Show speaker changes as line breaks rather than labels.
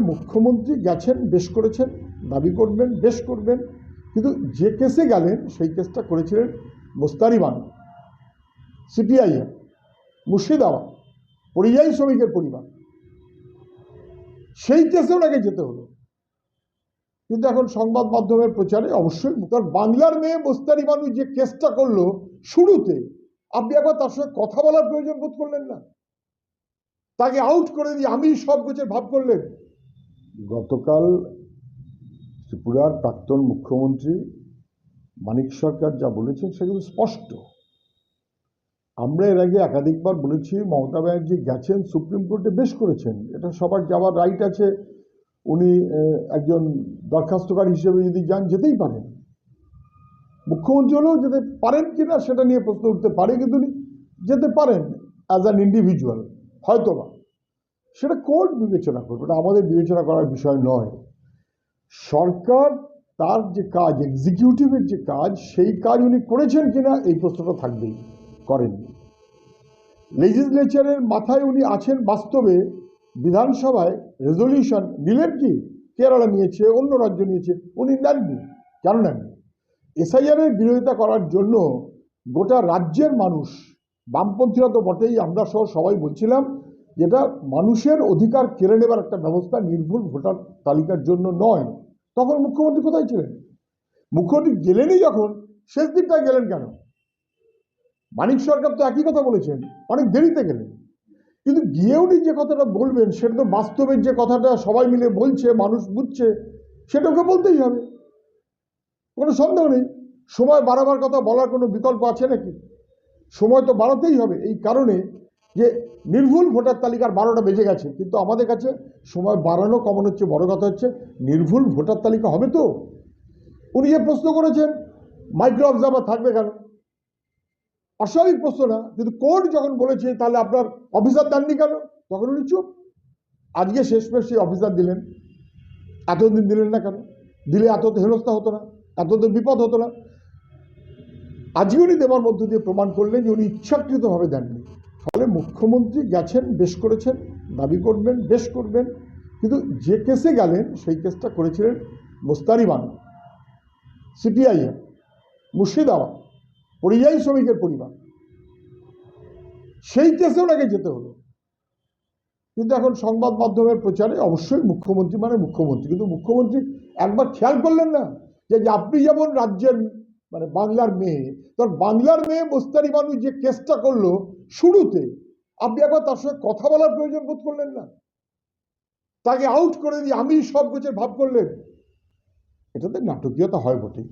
মুখ্যমন্ত্রী গেছেন, বেশ করেছেন, দাবি করবেন, বেশ করবেন, কিন্তু যে কেসে গেলেন সেই কেসটা করেছিলেন মোস্তারি বানু, সিপিআইএম, মুর্শিদাবাদ, পরিযায়ী শ্রমিকের পরিবার, সেই কেসে ওনাকে যেতে হলো। কিন্তু এখন সংবাদ মাধ্যমের প্রচারে অবশ্যই তার বাংলার মেয়ে মোস্তারি বানু যে কেসটা করলো শুরুতে, আপনি একবার তার সঙ্গে কথা বলার প্রয়োজন বোধ করলেন না? তাকে আউট করে দিয়ে আমি সব গোছের ভাব করলেন। গতকাল ত্রিপুরার প্রাক্তন মুখ্যমন্ত্রী মানিক সরকার যা বলেছেন সেগুলো স্পষ্ট। আমরা এর আগে একাধিকবার বলেছি মমতা ব্যানার্জি গেছেন, সুপ্রিম কোর্টে বেশ করেছেন, এটা সবার যাওয়ার রাইট আছে। উনি একজন দরখাস্তকারী হিসেবে যদি যান যেতেই পারেন, মুখ্যমন্ত্রী হলেও যেতে পারেন কিনা সেটা নিয়ে প্রশ্ন উঠতে পারে, কিন্তু উনি যেতে পারেন অ্যাজ অ্যান ইন্ডিভিজুয়াল, হয়তোবা সেটা কোর্ট বিবেচনা করবে, এটা আমাদের বিবেচনা করার বিষয় নয়। সরকার তার যে কাজ, এক্সিকিউটিভের যে কাজ, সেই কাজ উনি করেছেন কিনা এই প্রশ্নটা থাকবেই, করেননি। লেজিসলেচারের মাথায় উনি আছেন বাস্তবে, বিধানসভায় রেজলিউশন নিলেন কি? কেরালা নিয়েছে, অন্য রাজ্য নিয়েছে, উনি নেননি। কেন নেননি? এসআইআরের বিরোধিতা করার জন্য গোটা রাজ্যের মানুষ, বামপন্থীরা তো বটেই, আমরা সহ সবাই বলছিলাম যেটা মানুষের অধিকার কেড়ে নেবার একটা ব্যবস্থা, নির্ভুল ভোটার তালিকার জন্য নয়। তখন মুখ্যমন্ত্রী কোথায় ছিলেন? মুখ্যমন্ত্রী গেলেনই যখন, শেষ দিকটায় গেলেন কেন? মানিক সরকার তো একই কথা বলেছেন, অনেক দেরিতে গেলেন। কিন্তু গিয়ে উনি যে কথাটা বলবেন সেটা তো বাস্তবের যে কথাটা সবাই মিলে বলছে, মানুষ বুঝছে, সেটাকে বলতেই হবে, কোনো সন্দেহ নেই। সময় বাড়াবার কথা বলার কোনো বিকল্প আছে নাকি? সময় তো বাড়াতেই হবে, এই কারণে যে নির্ভুল ভোটার তালিকার 12টা বেজে গেছে, কিন্তু আমাদের কাছে সময় বাড়ানো কমানো হচ্ছে বড় কথা হচ্ছে নির্ভুল ভোটার তালিকা হবে তো। উনি যে প্রশ্ন করেছেন মাইক্রো অবজার্ভার থাকবে কেন, অস্বাভাবিক প্রশ্ন না, কিন্তু কোর্ট যখন বলেছে তাহলে আপনার অফিসার দেননি কেন, তখন উনি চুপ। আজকে শেষমেশ সেই অফিসার দিলেন, এতদিন দিলেন না কেন? দিলে এত তো হেনস্থা হতো না, এত তো বিপদ হতো না। আজকে উনি দেওয়ার মধ্য দিয়ে প্রমাণ করলেন যে উনি ইচ্ছাকৃতভাবে দেননি। ফলে মুখ্যমন্ত্রী গেছেন, বেশ করেছেন, দাবি করবেন, বেশ করবেন, কিন্তু যে কেসে গেলেন সেই কেসটা করেছিলেন মোস্তারি বানু, সিপিআইএম, মুর্শিদাবাদ, পরিযায়ী শ্রমিকের পরিবার, সেই কেসে ওনাকে যেতে হলো। কিন্তু এখন সংবাদ মাধ্যমের প্রচারে অবশ্যই মুখ্যমন্ত্রী মানে মুখ্যমন্ত্রী, কিন্তু মুখ্যমন্ত্রী একবার খেয়াল করলেন না যে আপনি যেমন রাজ্যের মানে বাংলার মেয়ে, তোর বাংলার মেয়ে মোস্তারি বানু যে কেসটা করলো শুরুতে, আপনি একবার তার সঙ্গে কথা বলার প্রয়োজন বোধ করলেন না? তাকে আউট করে দিয়ে আমি সব গোছের ভাব করলেন। এটাতে নাটকীয়তা হয় বটে।